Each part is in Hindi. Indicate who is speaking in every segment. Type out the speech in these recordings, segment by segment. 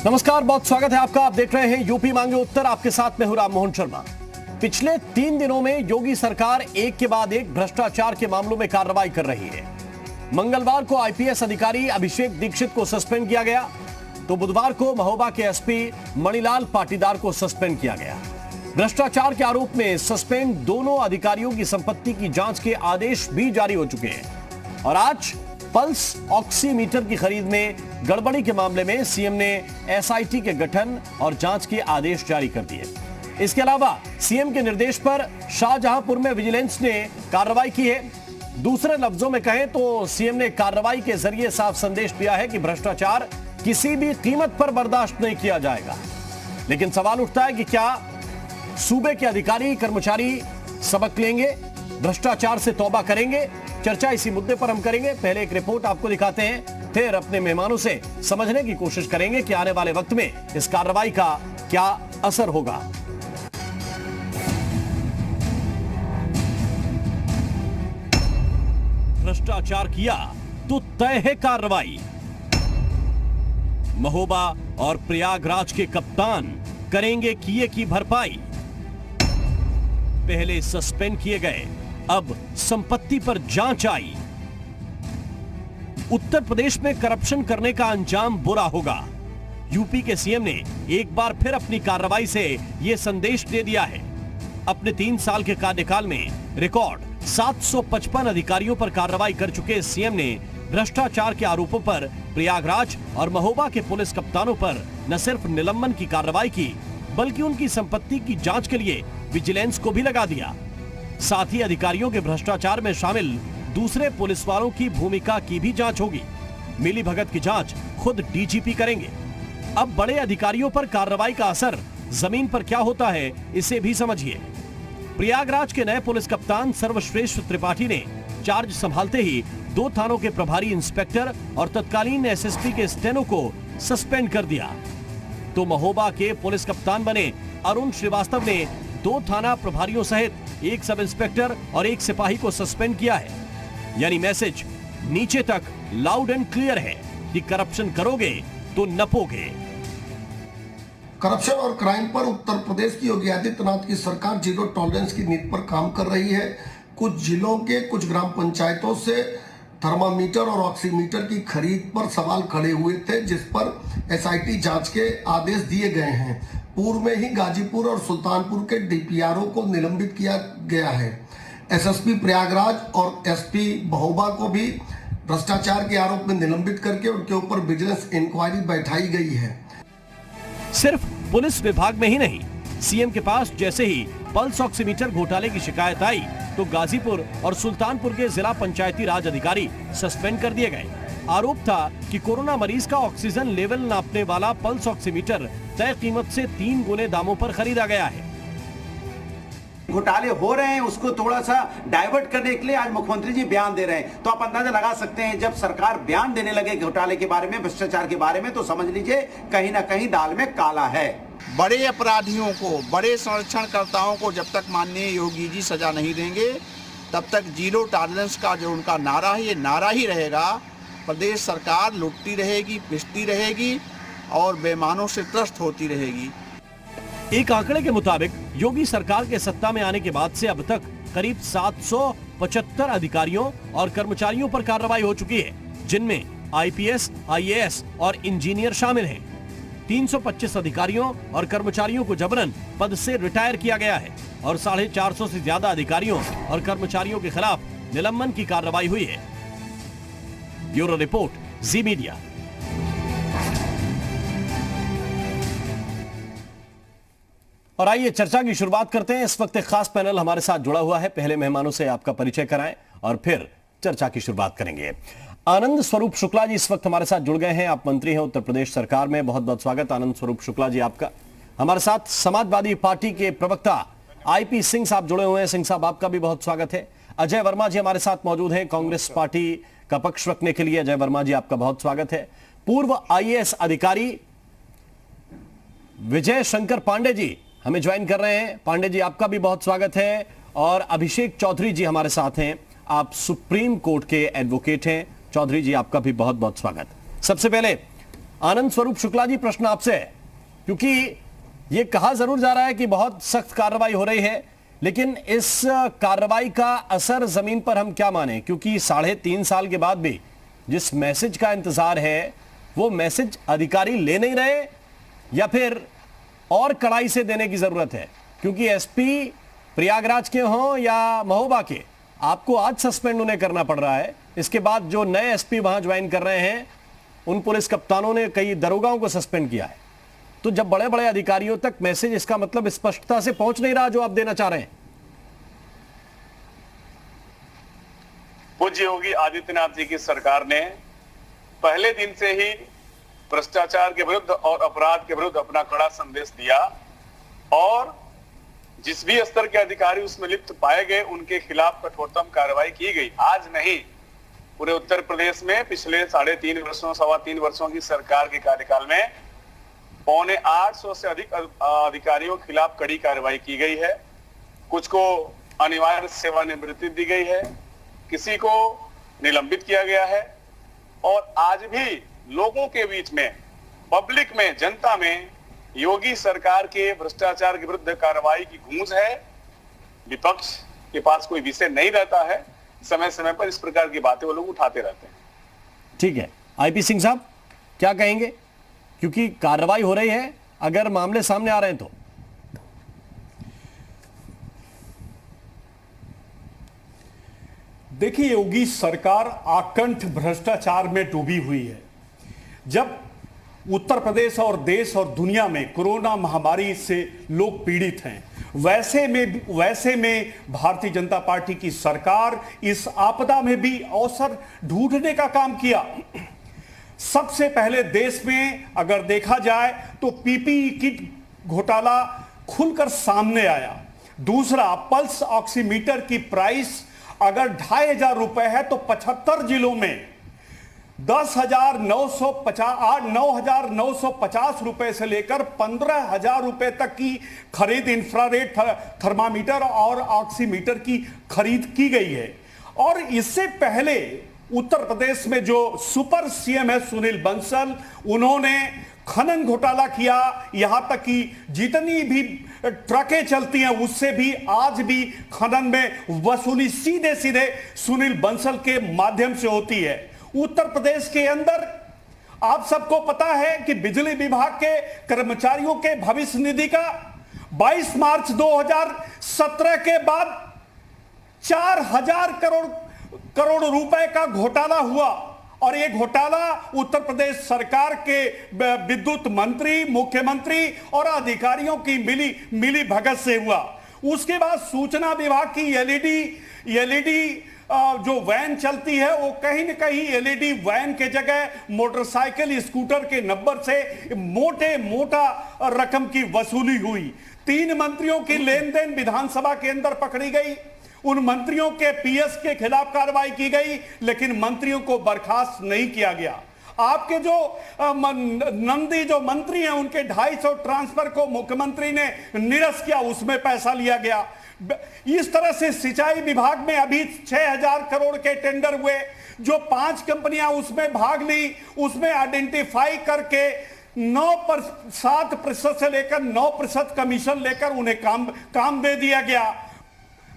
Speaker 1: नमस्कार, बहुत स्वागत है आपका। आप देख रहे हैं यूपी मांगे उत्तर। आपके साथ में हूं राम मोहन शर्मा। पिछले 3 दिनों में योगी सरकार एक के बाद एक भ्रष्टाचार के मामलों में कार्रवाई कर रही है। मंगलवार को आईपीएस अधिकारी अभिषेक दीक्षित को सस्पेंड किया गया, तो बुधवार को महोबा के एसपी मणिलाल पाटीदार को सस्पेंड किया गया। भ्रष्टाचार के आरोप में सस्पेंड दोनों अधिकारियों की संपत्ति की जांच के आदेश भी जारी हो चुके हैं। और आज पल्स ऑक्सीमीटर की खरीद में गड़बड़ी के मामले में सीएम ने एसआईटी के गठन और जांच के आदेश जारी कर दिए। इसके अलावा सीएम के निर्देश पर शाहजहांपुर में विजिलेंस ने कार्रवाई की है। दूसरे लफ्जों में कहें तो सीएम ने कार्रवाई के जरिए साफ संदेश दिया है कि भ्रष्टाचार किसी भी कीमत पर बर्दाश्त नहीं किया जाएगा। लेकिन सवाल उठता है कि क्या सूबे के अधिकारी कर्मचारी सबक लेंगे, भ्रष्टाचार से तौबा करेंगे? चर्चा इसी मुद्दे पर हम करेंगे। पहले एक रिपोर्ट आपको दिखाते हैं, फिर अपने मेहमानों से समझने की कोशिश करेंगे कि आने वाले वक्त में इस कार्रवाई का क्या असर होगा। भ्रष्टाचार किया तो तय है कार्रवाई। महोबा और प्रयागराज के कप्तान करेंगे किए की भरपाई। पहले सस्पेंड किए गए, अब संपत्ति पर जांच आई। उत्तर प्रदेश में करप्शन करने का अंजाम बुरा होगा। यूपी के सीएम ने एक बार फिर अपनी कार्रवाई से यह संदेश दे दिया है। अपने 3 साल के कार्यकाल में रिकॉर्ड 755 अधिकारियों पर कार्रवाई कर चुके सीएम ने भ्रष्टाचार के आरोपों पर प्रयागराज और महोबा के पुलिस कप्तानों पर न सिर्फ निलंबन की कार्रवाई की, बल्कि उनकी संपत्ति की जांच के लिए विजिलेंस को भी लगा दिया। साथ ही अधिकारियों के भ्रष्टाचार में शामिल दूसरे पुलिस वालों की भूमिका की भी जांच होगी। मिली भगत की जांच खुद डीजीपी करेंगे। अब बड़े अधिकारियों पर कार्रवाई का असर जमीन पर क्या होता है, इसे भी समझिए। प्रयागराज के नए पुलिस कप्तान सर्वश्रेष्ठ त्रिपाठी ने चार्ज संभालते ही 2 थानों के प्रभारी इंस्पेक्टर और तत्कालीन एसएसपी के स्टेनो को सस्पेंड कर दिया। तो महोबा के पुलिस कप्तान बने अरुण श्रीवास्तव ने 2 थाना प्रभारियों सहित 1 सब इंस्पेक्टर और 1 सिपाही को सस्पेंड किया है। यानी मैसेज नीचे तक लाउड एंड क्लियर है कि करप्शन करोगे तो नपोगे।
Speaker 2: करप्शन और क्राइम पर उत्तर प्रदेश की योगी आदित्यनाथ की सरकार जीरो टॉलरेंस की नीति पर काम कर रही है। कुछ जिलों के कुछ ग्राम पंचायतों से थर्मामीटर और ऑक्सीमीटर की खरीद पर सवाल खड़े हुए थे, जिस पर एसआईटी जांच के आदेश दिए गए हैं। पूर्व में ही गाजीपुर और सुल्तानपुर के डीपीआरओ को निलंबित किया गया है। एसएसपी प्रयागराज और एसपी महोबा को भी भ्रष्टाचार के आरोप में निलंबित करके उनके ऊपर विजिलेंस इंक्वायरी बैठाई गई है।
Speaker 1: सिर्फ पुलिस विभाग में ही नहीं, सीएम के पास जैसे ही पल्स ऑक्सीमीटर घोटाले की शिकायत आई तो गाजीपुर और सुल्तानपुर के जिला पंचायती राज अधिकारी सस्पेंड कर दिए गए। आरोप था कि कोरोना मरीज का ऑक्सीजन लेवल नापने वाला पल्स ऑक्सीमीटर तय कीमत से 3 गुने दामों पर खरीदा गया है।
Speaker 3: घोटाले हो रहे हैं, उसको थोड़ा सा डाइवर्ट करने के लिए आज मुख्यमंत्री जी बयान दे रहे हैं। तो आप अंदाजा लगा सकते हैं, जब सरकार बयान देने लगे घोटाले के बारे में, भ्रष्टाचार के बारे में, तो समझ लीजिए कहीं ना कहीं दाल में काला है।
Speaker 4: बड़े अपराधियों को, बड़े संरक्षणकर्ताओं को जब तक माननीय योगी जी सजा नहीं देंगे, तब तक जीरो टॉलरेंस का जो उनका नारा है, ये नारा ही रहेगा। प्रदेश सरकार लुटती रहेगी, पिसती रहेगी और बेईमानों से त्रस्त होती रहेगी।
Speaker 1: एक आंकड़े के मुताबिक योगी सरकार के सत्ता में आने के बाद से अब तक करीब 775 अधिकारियों और कर्मचारियों पर कार्रवाई हो चुकी है, जिनमें आईपीएस, आईएएस और इंजीनियर शामिल हैं। 325 अधिकारियों और कर्मचारियों को जबरन पद से रिटायर किया गया है और 450 से ज्यादा अधिकारियों और कर्मचारियों के खिलाफ निलंबन की कार्रवाई हुई है। ब्यूरो रिपोर्ट, जी मीडिया। और आइए चर्चा की शुरुआत करते हैं। इस वक्त एक खास पैनल हमारे साथ जुड़ा हुआ है। पहले मेहमानों से आपका परिचय कराएं और फिर चर्चा की शुरुआत करेंगे। आनंद स्वरूप शुक्ला जी इस वक्त हमारे साथ जुड़ गए हैं। आप मंत्री हैं उत्तर प्रदेश सरकार में। बहुत बहुत स्वागत आनंद स्वरूप शुक्ला जी आपका। हमारे साथ समाजवादी पार्टी के प्रवक्ता आईपी सिंह साहब जुड़े हुए हैं। सिंह साहब आपका भी बहुत स्वागत है। अजय वर्मा जी हमारे साथ मौजूद हैं कांग्रेस पार्टी का पक्ष रखने के लिए। अजय वर्मा जी आपका बहुत स्वागत है। पूर्व आईएएस अधिकारी विजय शंकर पांडे जी हमें ज्वाइन कर रहे हैं। पांडे जी आपका भी बहुत स्वागत है। और अभिषेक चौधरी जी हमारे साथ हैं। आप सुप्रीम कोर्ट के एडवोकेट हैं। चौधरी जी आपका भी बहुत बहुत स्वागत। सबसे पहले आनंद स्वरूप शुक्ला जी, प्रश्न आपसे है, क्योंकि यह कहा जरूर जा रहा है कि बहुत सख्त कार्रवाई हो रही है, लेकिन इस कार्रवाई का असर जमीन पर हम क्या माने? क्योंकि 3.5 साल के बाद भी जिस मैसेज का इंतजार है वो मैसेज अधिकारी ले नहीं रहे, या फिर और कड़ाई से देने की जरूरत है? क्योंकि एसपी प्रयागराज के हों या महोबा के, आपको आज सस्पेंड उन्हें करना पड़ रहा है। इसके बाद जो नए एसपी वहां ज्वाइन कर रहे हैं, उन पुलिस कप्तानों ने कई दरोगाओं को सस्पेंड किया है। तो जब बड़े बड़े अधिकारियों तक मैसेज, इसका मतलब स्पष्टता से पहुंच नहीं रहा जो आप देना चाह रहे हैं।
Speaker 5: पूज्य योगी आदित्यनाथ जी की सरकार ने पहले दिन से ही भ्रष्टाचार के विरुद्ध और अपराध के विरुद्ध अपना कड़ा संदेश दिया, और जिस भी स्तर के अधिकारी उसमें लिप्त पाए गए उनके खिलाफ कठोरतम कार्रवाई की गई। आज नहीं, पूरे उत्तर प्रदेश में पिछले 3.5 वर्षों, 3.25 वर्षों की सरकार के कार्यकाल में 850 से अधिक अधिकारियों के खिलाफ कड़ी कार्रवाई की गई है। कुछ को अनिवार्य सेवानिवृत्ति दी गई है, किसी को निलंबित किया गया है, और आज भी लोगों के बीच में, पब्लिक में, जनता में योगी सरकार के भ्रष्टाचार के विरुद्ध कार्रवाई की गूंज है। विपक्ष के पास कोई विषय नहीं रहता है, समय समय पर इस प्रकार की बातें वो लोग उठाते रहते हैं।
Speaker 1: ठीक है, आईपी सिंह साहब क्या कहेंगे? क्योंकि कार्रवाई हो रही है, अगर मामले सामने आ रहे हैं तो।
Speaker 6: देखिए, योगी सरकार आकंठ भ्रष्टाचार में डूबी हुई है। जब उत्तर प्रदेश और देश और दुनिया में कोरोना महामारी से लोग पीड़ित हैं, वैसे में भारतीय जनता पार्टी की सरकार इस आपदा में भी अवसर ढूंढने का काम किया। सबसे पहले देश में अगर देखा जाए तो पीपीई किट घोटाला खुलकर सामने आया। दूसरा, पल्स ऑक्सीमीटर की प्राइस अगर 2,500 रुपए है तो 75 जिलों में 9,950 रुपए से लेकर 15,000 रुपए तक की खरीद इंफ्रारेड थर्मामीटर और ऑक्सीमीटर की खरीद की गई है। और इससे पहले उत्तर प्रदेश में जो सुपर सीएम है सुनील बंसल, उन्होंने खनन घोटाला किया। यहां तक कि जितनी भी ट्रकें चलती हैं उससे भी आज भी खनन में वसूली सीधे सीधे सुनील बंसल के माध्यम से होती है। उत्तर प्रदेश के अंदर आप सबको पता है कि बिजली विभाग के कर्मचारियों के भविष्य निधि का 22 मार्च 2017 के बाद 4,000 करोड़ रुपए का घोटाला हुआ, और यह घोटाला उत्तर प्रदेश सरकार के विद्युत मंत्री, मुख्यमंत्री और अधिकारियों की मिली भगत से हुआ। उसके बाद सूचना विभाग की एलईडी जो वैन चलती है, वो कहीं न कहीं एलईडी वैन के जगह मोटरसाइकिल, स्कूटर के नंबर से मोटा रकम की वसूली हुई। 3 मंत्रियों की लेन देन विधानसभा के अंदर पकड़ी गई। उन मंत्रियों के पीएस के खिलाफ कार्रवाई की गई, लेकिन मंत्रियों को बर्खास्त नहीं किया गया। आपके जो नंदी जो मंत्री हैं, उनके 250 ट्रांसफर को मुख्यमंत्री ने निरस्त किया, उसमें पैसा लिया गया। इस तरह से सिंचाई विभाग में अभी 6,000 करोड़ के टेंडर हुए, जो 5 कंपनियां उसमें भाग ली, उसमें आइडेंटिफाई करके 7% से लेकर 9% कमीशन लेकर उन्हें काम दे दिया गया।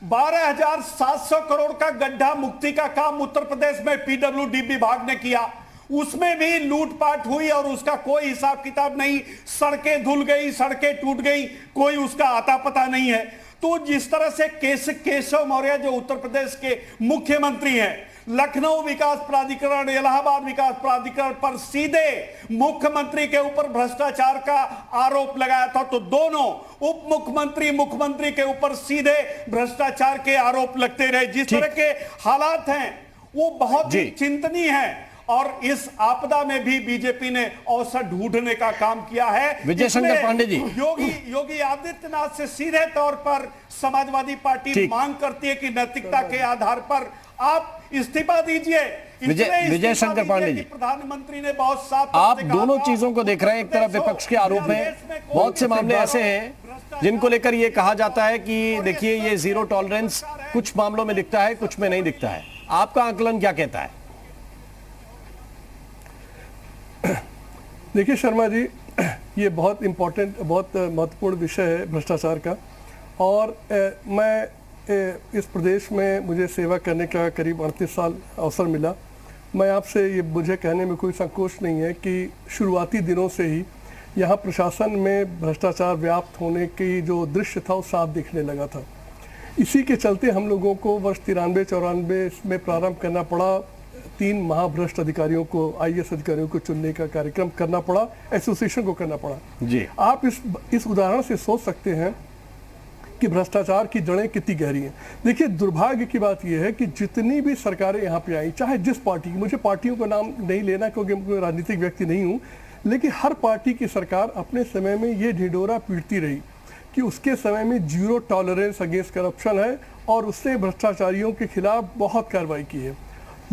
Speaker 6: 12,700 करोड़ का गड्ढा मुक्ति का काम उत्तर प्रदेश में पीडब्ल्यूडी विभाग ने किया, उसमें भी लूटपाट हुई और उसका कोई हिसाब किताब नहीं। सड़कें धुल गई, सड़कें टूट गई, कोई उसका आता पता नहीं है। तो जिस तरह से केशव मौर्य जो उत्तर प्रदेश के मुख्यमंत्री हैं, लखनऊ विकास प्राधिकरण, इलाहाबाद विकास प्राधिकरण पर सीधे मुख्यमंत्री के ऊपर भ्रष्टाचार का आरोप लगाया था, तो दोनों उप मुख्यमंत्री के ऊपर सीधे भ्रष्टाचार के आरोप लगते रहे। जिस तरह के हालात हैं वो बहुत ही चिंतनीय है, और इस आपदा में भी बीजेपी ने अवसर ढूंढने का काम किया है।
Speaker 1: विजय शंकर पांडे जी,
Speaker 6: योगी आदित्यनाथ से सीधे तौर पर समाजवादी पार्टी मांग करती है कि नैतिकता के आधार पर आप इस्तीफा दीजिए।
Speaker 1: विजय शंकर पांडे जी,
Speaker 6: प्रधानमंत्री ने बहुत साफ,
Speaker 1: आप दोनों चीजों को देख रहे हैं। एक तरफ विपक्ष के आरोप है, बहुत से मामले ऐसे हैं जिनको लेकर यह कहा जाता है कि देखिए ये जीरो टॉलरेंस कुछ मामलों में दिखता है, कुछ में नहीं दिखता है। आपका आकलन क्या कहता है?
Speaker 7: देखिए शर्मा जी, ये बहुत इम्पोर्टेंट, बहुत महत्वपूर्ण विषय है भ्रष्टाचार का। और मैं इस प्रदेश में मुझे सेवा करने का करीब 38 साल अवसर मिला। मैं आपसे ये मुझे कहने में कोई संकोच नहीं है कि शुरुआती दिनों से ही यहाँ प्रशासन में भ्रष्टाचार व्याप्त होने की जो दृश्य था वो साफ दिखने लगा था। इसी के चलते हम लोगों को वर्ष 93-94 में प्रारंभ करना पड़ा, 3 महाभ्रष्ट अधिकारियों को, IAS अधिकारियों को चुनने का कार्यक्रम करना पड़ा, एसोसिएशन को करना पड़ा
Speaker 1: जी।
Speaker 7: आप इस उदाहरण से सोच सकते हैं कि भ्रष्टाचार की जड़ें कितनी गहरी हैं। देखिए, दुर्भाग्य की बात यह है कि जितनी भी सरकारें यहाँ पे आई, चाहे जिस पार्टी की, मुझे पार्टियों का नाम नहीं लेना क्योंकि मैं राजनीतिक व्यक्ति नहीं हूँ, लेकिन हर पार्टी की सरकार अपने समय में ये ढिंढोरा पीटती रही कि उसके समय में 0 टॉलरेंस अगेंस्ट करप्शन है और उसने भ्रष्टाचारियों के खिलाफ बहुत कार्रवाई की है।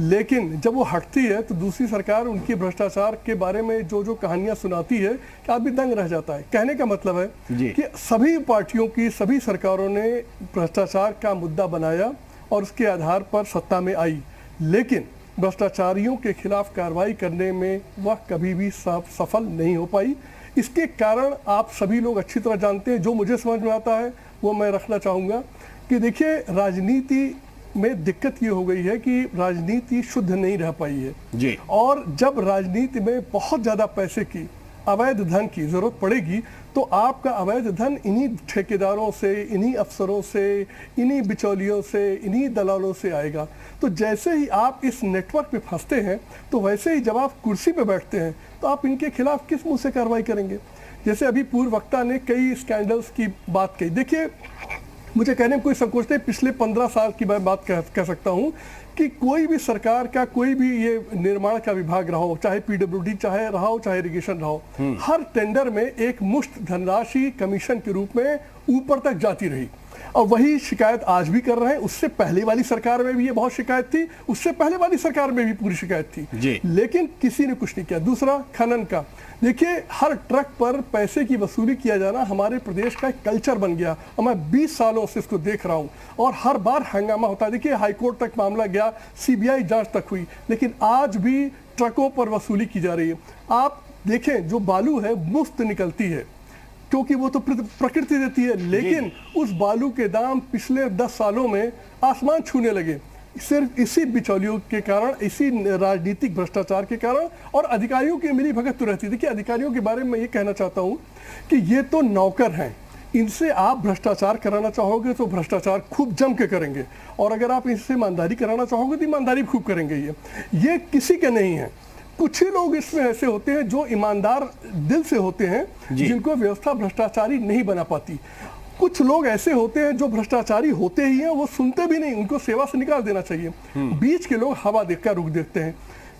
Speaker 7: लेकिन जब वो हटती है तो दूसरी सरकार उनकी भ्रष्टाचार के बारे में जो जो कहानियां सुनाती है कि आदमी दंग रह जाता है। कहने का मतलब है कि सभी पार्टियों की, सभी सरकारों ने भ्रष्टाचार का मुद्दा बनाया और उसके आधार पर सत्ता में आई, लेकिन भ्रष्टाचारियों के खिलाफ कार्रवाई करने में वह कभी भी सफल नहीं हो पाई। इसके कारण आप सभी लोग अच्छी तरह जानते हैं। जो मुझे समझ में आता है वो मैं रखना चाहूँगा कि देखिए, राजनीति में दिक्कत ये हो गई है कि राजनीति शुद्ध नहीं रह पाई है
Speaker 1: जी। और
Speaker 7: जब राजनीति में बहुत ज़्यादा पैसे की, अवैध धन की जरूरत पड़ेगी तो आपका अवैध धन इन्हीं ठेकेदारों से, इन्हीं अफसरों से, इन्हीं बिचौलियों से, इन्हीं दलालों से आएगा। तो जैसे ही आप इस नेटवर्क में फंसते हैं तो वैसे ही जब आप कुर्सी पे बैठते हैं तो आप इनके खिलाफ किस मुंह से कार्रवाई करेंगे। जैसे अभी पूर्व वक्ता ने कई स्कैंडल्स की बात कही। देखिए, मुझे कहने में कोई संकोच नहीं, पिछले 15 साल की मैं बात कह सकता हूँ कि कोई भी सरकार का कोई भी ये निर्माण का विभाग रहा हो, चाहे PWD चाहे रहा हो, चाहे इरिगेशन रहा हो, हर टेंडर में एक मुश्त धनराशि कमीशन के रूप में ऊपर तक जाती रही और वही शिकायत आज भी कर रहे हैं। उससे पहले वाली सरकार में भी ये बहुत शिकायत थी, उससे पहले वाली सरकार में भी पूरी शिकायत थी, लेकिन किसी ने कुछ नहीं किया। दूसरा, खनन का, देखिए हर ट्रक पर पैसे की वसूली किया जाना हमारे प्रदेश का एक कल्चर बन गया और मैं 20 सालों से इसको देख रहा हूं और हर बार हंगामा होता है। देखिए, हाईकोर्ट तक मामला गया, CBI जांच तक हुई, लेकिन आज भी ट्रकों पर वसूली की जा रही है। आप देखें, जो बालू है मुफ्त निकलती है क्योंकि वो तो प्रकृति देती है, लेकिन उस बालू के दाम पिछले 10 सालों में आसमान छूने लगे, सिर्फ इसी बिचौलियों के कारण, इसी राजनीतिक भ्रष्टाचार के कारण और अधिकारियों की मिली भगत तो रहती। देखिए, अधिकारियों के बारे में मैं ये कहना चाहता हूँ कि ये तो नौकर हैं, इनसे आप भ्रष्टाचार कराना चाहोगे तो भ्रष्टाचार खूब जम के करेंगे और अगर आप इनसे ईमानदारी कराना चाहोगे तो ईमानदारी खूब करेंगे। ये किसी के नहीं है। कुछ ही लोग इसमें ऐसे होते हैं जो ईमानदार दिल से होते हैं, जिनको व्यवस्था भ्रष्टाचारी नहीं बना पाती। कुछ लोग ऐसे होते हैं जो भ्रष्टाचारी होते ही हैं, वो सुनते भी नहीं, उनको सेवा से निकाल देना चाहिए। बीच के लोग हवा देखकर रुक देखते हैं।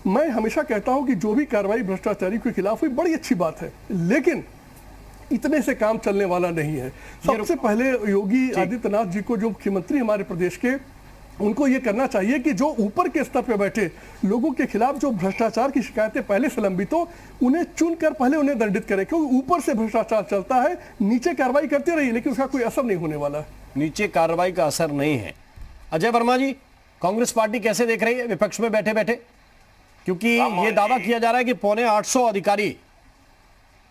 Speaker 7: मैं हमेशा कहता हूं कि जो भी कार्रवाई भ्रष्टाचारी के खिलाफ हुई बड़ी अच्छी बात है, लेकिन इतने से काम चलने वाला नहीं है। सबसे पहले योगी आदित्यनाथ जी को, जो मुख्यमंत्री हमारे प्रदेश के, उनको ये करना चाहिए कि जो ऊपर के स्तर पे बैठे लोगों के खिलाफ जो भ्रष्टाचार की शिकायतें पहले से लंबित हो, उन्हें चुनकर पहले उन्हें दंडित करें, क्योंकि ऊपर से भ्रष्टाचार चलता है, नीचे कार्रवाई करते रहिए लेकिन उसका कोई असर नहीं होने वाला है।
Speaker 1: नीचे कार्रवाई का असर नहीं है। अजय वर्मा जी, कांग्रेस पार्टी कैसे देख रही है विपक्ष में बैठे बैठे, क्योंकि ये दावा किया जा रहा है कि 850 अधिकारी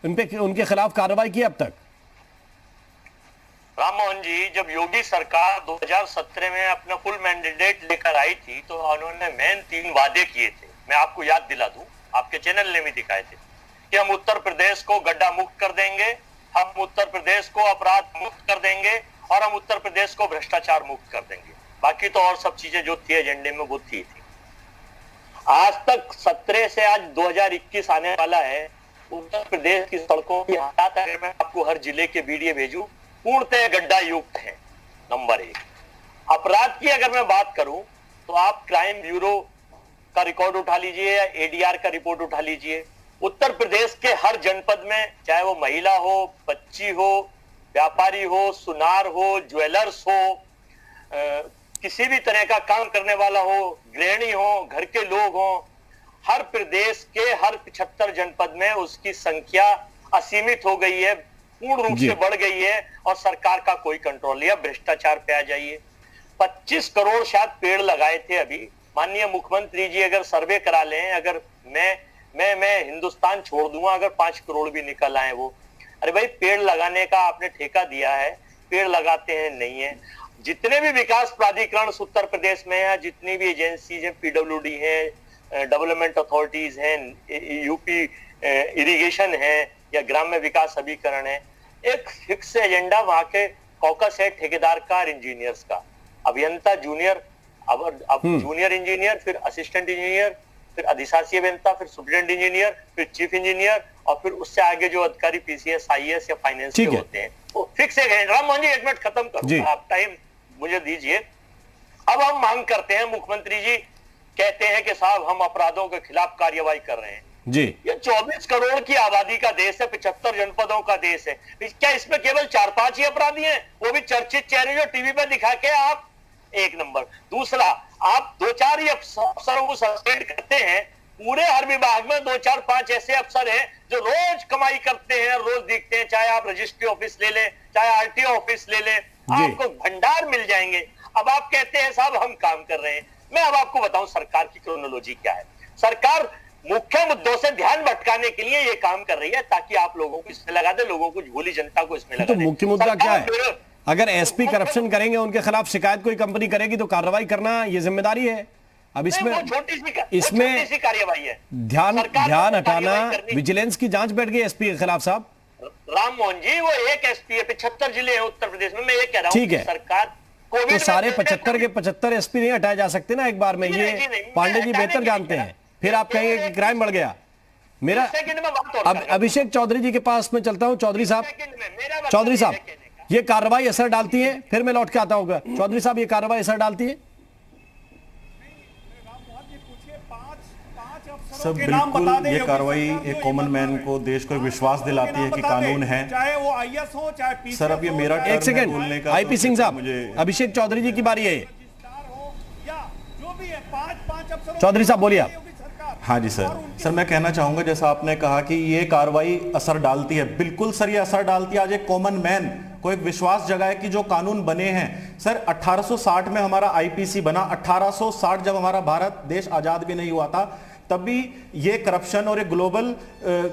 Speaker 1: उनके खिलाफ कार्रवाई की अब तक।
Speaker 8: राम मोहन जी, जब योगी सरकार 2017 में अपना फुल मैंडेट लेकर आई थी तो उन्होंने मेन 3 वादे किए थे। मैं आपको याद दिला दूं, आपके चैनल ने भी दिखाए थे कि हम उत्तर प्रदेश को गड्ढा मुक्त कर देंगे, हम उत्तर प्रदेश को अपराध मुक्त कर देंगे और हम उत्तर प्रदेश को भ्रष्टाचार मुक्त कर देंगे। बाकी तो और सब चीजें जो थी एजेंडे में वो थी। आज तक 17 से आज 2021 आने वाला है, उत्तर प्रदेश की सड़कों की हालात अगर मैं आपको हर जिले के वीडियो भेजूं, पूर्णतः गड्ढा युक्त है। नंबर 1। अपराध की अगर मैं बात करूं तो आप क्राइम ब्यूरो का रिकॉर्ड उठा लीजिए या ADR का रिपोर्ट उठा लीजिए, उत्तर प्रदेश के हर जनपद में, चाहे वो महिला हो, बच्ची हो, व्यापारी हो, सुनार हो, ज्वेलर्स हो, किसी भी तरह का काम करने वाला हो, गृहिणी हो, घर के लोग हो, हर प्रदेश के हर 75 जनपद में उसकी संख्या असीमित हो गई है, पूर्ण रूप से बढ़ गई है और सरकार का कोई कंट्रोल नहीं है। भ्रष्टाचार पे आ जाइए। 25 करोड़ शायद पेड़ लगाए थे अभी। माननीय मुख्यमंत्री जी अगर सर्वे करा लें, अगर मैं मैं हिंदुस्तान छोड़ दूंगा अगर 5 करोड़ भी निकल आए वो। अरे भाई, पेड़ लगाने का आपने ठेका दिया है, पेड़ लगाते हैं नहीं है। जितने भी विकास प्राधिकरण उत्तर प्रदेश में है, जितनी भी एजेंसीज हैं, पीडब्ल्यूडी है, डेवलपमेंट अथॉरिटीज हैं, यूपी इरिगेशन है या ग्राम्य विकास अभिकरण है, एक फिक्स एजेंडा वहां के कॉकस है ठेकेदार का और इंजीनियर्स का, अभियंता जूनियर, अब जूनियर इंजीनियर, फिर असिस्टेंट इंजीनियर, फिर अधिशासी अभियंता, फिर सुप्रिटेंडेंट इंजीनियर, फिर चीफ इंजीनियर, और फिर उससे आगे जो अधिकारी पीसीएस, आईएएस या फाइनेंस के होते हैं, वो फिक्स है। राम मोहन जी, 1 मिनट खत्म करो, आप टाइम मुझे दीजिए। अब हम मांग करते हैं, मुख्यमंत्री जी कहते हैं कि साहब हम अपराधों के खिलाफ कार्रवाई कर रहे हैं
Speaker 1: जी।
Speaker 8: ये 24 करोड़ की आबादी का देश है, 75 जनपदों का देश है, क्या इसमें केवल 4-5 ही अपराधी हैं, वो भी चर्चित चेहरे जो टीवी पे दिखा के आप? एक नंबर। दूसरा, आप 2-4 ही अफसरों को सस्पेंड करते हैं, पूरे हर विभाग में 2-4-5 ऐसे अफसर हैं जो रोज कमाई करते हैं, रोज दिखते हैं, चाहे आप रजिस्ट्री ऑफिस ले लें, चाहे आरटीओ ऑफिस ले लें, आपको भंडार मिल जाएंगे। अब आप कहते हैं साहब हम काम कर रहे हैं। मैं अब आपको बताऊं सरकार की क्रोनोलॉजी क्या है। सरकार मुख्य मुद्दों से ध्यान भटकाने के लिए ये काम कर रही है ताकि आप लोगों को इसमें लगा दे, लोगों को झोली जनता को इसमें लगा दे।
Speaker 1: तो मुख्य मुद्दा क्या है? अगर एसपी करप्शन करेंगे, उनके खिलाफ शिकायत कोई कंपनी करेगी तो कार्रवाई करना ये जिम्मेदारी है। अब इसमें
Speaker 8: छोटी सी कार्रवाई है,
Speaker 1: ध्यान हटाना, विजिलेंस की जांच बैठ गई एसपी के खिलाफ। साहब
Speaker 8: राम मोहन जी, वो एक एसपी है, 75 जिले हैं उत्तर प्रदेश में। मैं ये कह रहा हूं,
Speaker 1: ठीक है,
Speaker 8: सरकार
Speaker 1: तो सारे 75 के 75 एसपी नहीं हटाए जा सकते ना एक बार में। ये पांडे जी बेहतर जानते हैं। फिर आप कहेंगे कि क्राइम बढ़ गया। मेरा अब अभिषेक चौधरी जी के पास में चलता हूं। चौधरी साहब, ये कार्रवाई असर डालती है? फिर मैं लौट के आता हूँ। चौधरी साहब, ये कार्रवाई असर डालती है?
Speaker 9: सब बिल्कुल, ये कार्रवाई एक कॉमन मैन को, देश को विश्वास दिलाती है कि कानून है,
Speaker 6: चाहे वो आईएएस हो चाहे पीसीएस।
Speaker 9: सर अब ये मेरा
Speaker 1: एक सेकंड, आईपी सिंह साहब, अभिषेक चौधरी जी की बारी है। चौधरी साहब बोलिए आप।
Speaker 9: हाँ जी सर मैं कहना चाहूंगा, जैसा आपने कहा कि ये कार्रवाई असर डालती है, बिल्कुल सर ये असर डालती है। आज एक कॉमन मैन को एक विश्वास जगाए कि जो कानून बने हैं सर, 1860 में हमारा आईपीसी बना, 1860 जब हमारा भारत देश आजाद भी नहीं हुआ था, तब भी ये करप्शन और ये ग्लोबल,